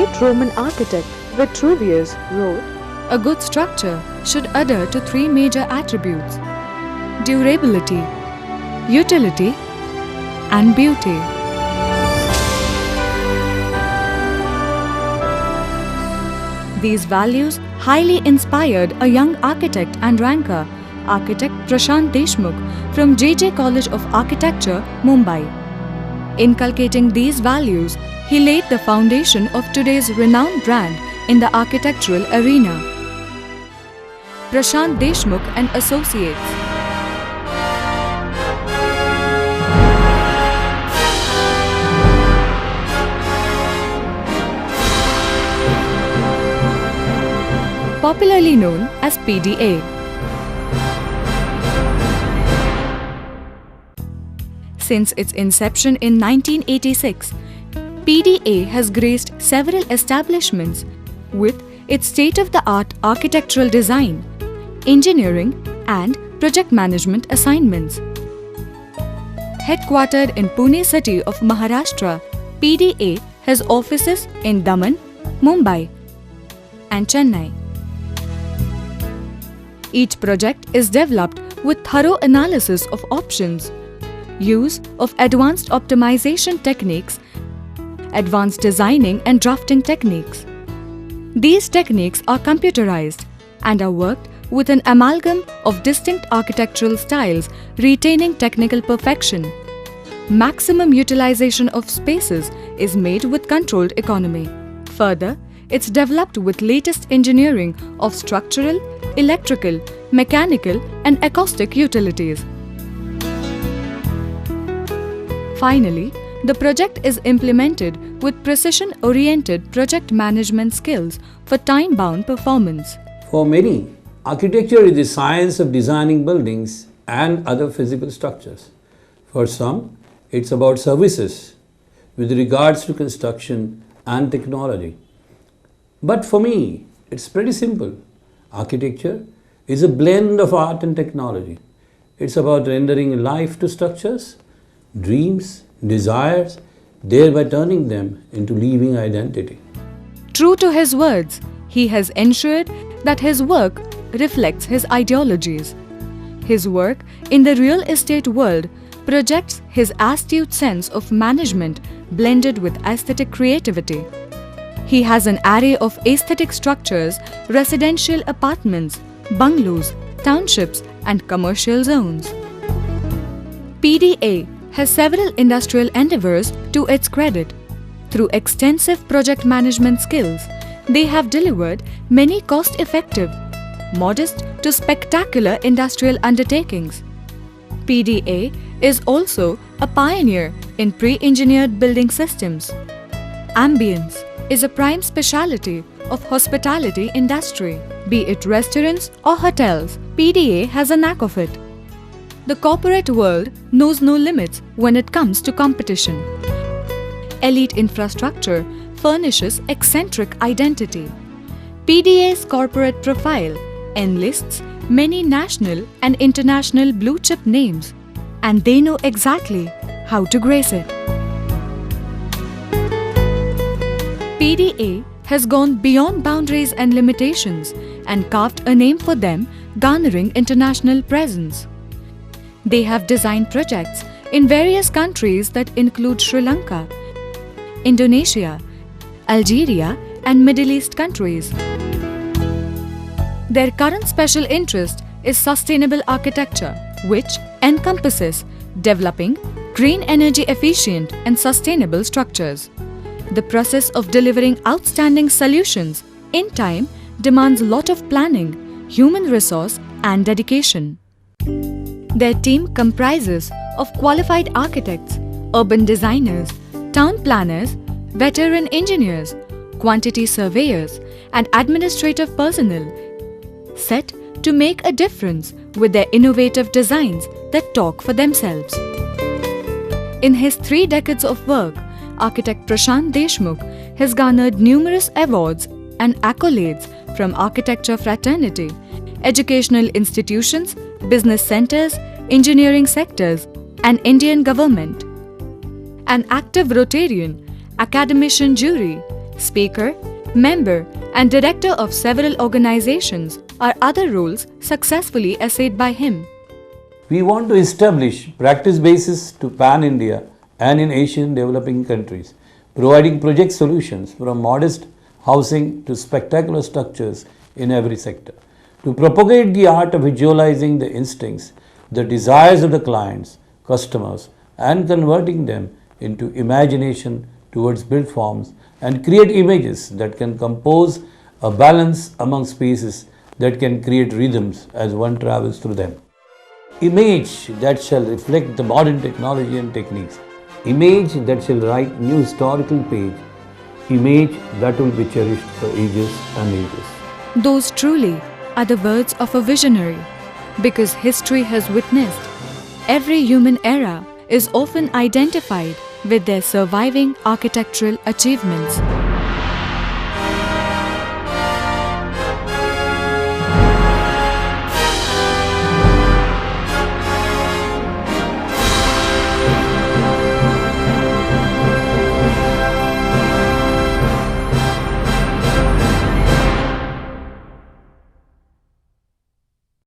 great Roman architect Vitruvius wrote, A good structure should adhere to three major attributes: durability, utility, and beauty. These values highly inspired a young architect and ranker, architect Prashant Deshmukh from JJ College of Architecture, Mumbai. Inculcating these values, he laid the foundation of today's renowned brand in the architectural arena. Prashant Deshmukh and Associates. Popularly known as PDA. Since its inception in 1986, PDA has graced several establishments with its state-of-the-art architectural design, engineering, and project management assignments. Headquartered in Pune city of Maharashtra, PDA has offices in Daman, Mumbai, and Chennai. Each project is developed with thorough analysis of options, use of advanced optimization techniques, advanced designing and drafting techniques. These techniques are computerized and are worked with an amalgam of distinct architectural styles retaining technical perfection. Maximum utilization of spaces is made with controlled economy. Further, it's developed with latest engineering of structural, electrical, mechanical, and acoustic utilities. Finally, the project is implemented with precision-oriented project management skills for time-bound performance. For many, architecture is the science of designing buildings and other physical structures. For some, it's about services with regards to construction and technology. But for me, it's pretty simple. Architecture is a blend of art and technology. It's about rendering life to structures, dreams, desires, thereby turning them into living identity. True to his words, he has ensured that his work reflects his ideologies. His work in the real estate world projects his astute sense of management blended with aesthetic creativity. He has an array of aesthetic structures, residential apartments, bungalows, townships, and commercial zones. PDA has several industrial endeavors to its credit. Through extensive project management skills, they have delivered many cost-effective, modest to spectacular industrial undertakings. PDA is also a pioneer in pre-engineered building systems. Ambience is a prime specialty of hospitality industry. Be it restaurants or hotels, PDA has a knack of it. The corporate world knows no limits when it comes to competition. Elite infrastructure furnishes eccentric identity. PDA's corporate profile enlists many national and international blue-chip names, and they know exactly how to grace it. PDA has gone beyond boundaries and limitations and carved a name for them, garnering international presence. They have designed projects in various countries that include Sri Lanka, Indonesia, Algeria, and Middle East countries. Their current special interest is sustainable architecture, which encompasses developing green energy efficient and sustainable structures. The process of delivering outstanding solutions in time demands a lot of planning, human resource, and dedication. Their team comprises of qualified architects, urban designers, town planners, veteran engineers, quantity surveyors, and administrative personnel, set to make a difference with their innovative designs that talk for themselves. In his 3 decades of work, architect Prashant Deshmukh has garnered numerous awards and accolades from architecture fraternity, educational institutions, business centers, engineering sectors, and Indian government. An active Rotarian, academician jury, speaker, member, and director of several organizations are other roles successfully essayed by him. We want to establish practice bases to pan-India and in Asian developing countries, providing project solutions from modest housing to spectacular structures in every sector. To propagate the art of visualizing the instincts, the desires of the clients, customers, and converting them into imagination towards built forms and create images that can compose a balance among spaces that can create rhythms as one travels through them. Image that shall reflect the modern technology and techniques. Image that shall write new historical page. Image that will be cherished for ages and ages. Those truly are the words of a visionary, because history has witnessed every human era is often identified with their surviving architectural achievements.